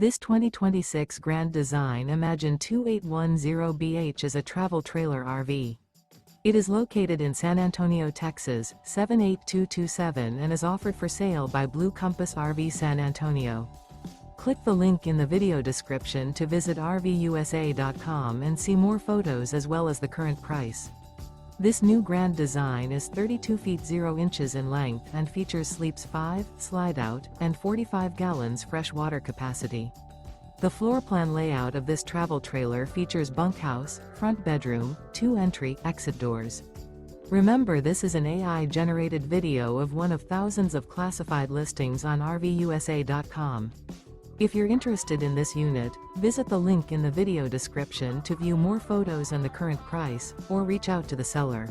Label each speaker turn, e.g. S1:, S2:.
S1: This 2026 Grand Design Imagine 2810BH is a travel trailer RV. It is located in San Antonio, Texas, 78227 and is offered for sale by Blue Compass RV San Antonio. Click the link in the video description to visit RVUSA.com and see more photos as well as the current price. This new Grand Design is 32 feet 0 inches in length and features sleeps 5, slide-out, and 45 gallons fresh water capacity. The floor plan layout of this travel trailer features bunkhouse, front bedroom, 2 entry/exit doors. Remember, this is an AI-generated video of one of thousands of classified listings on RVUSA.com. If you're interested in this unit, visit the link in the video description to view more photos and the current price, or reach out to the seller.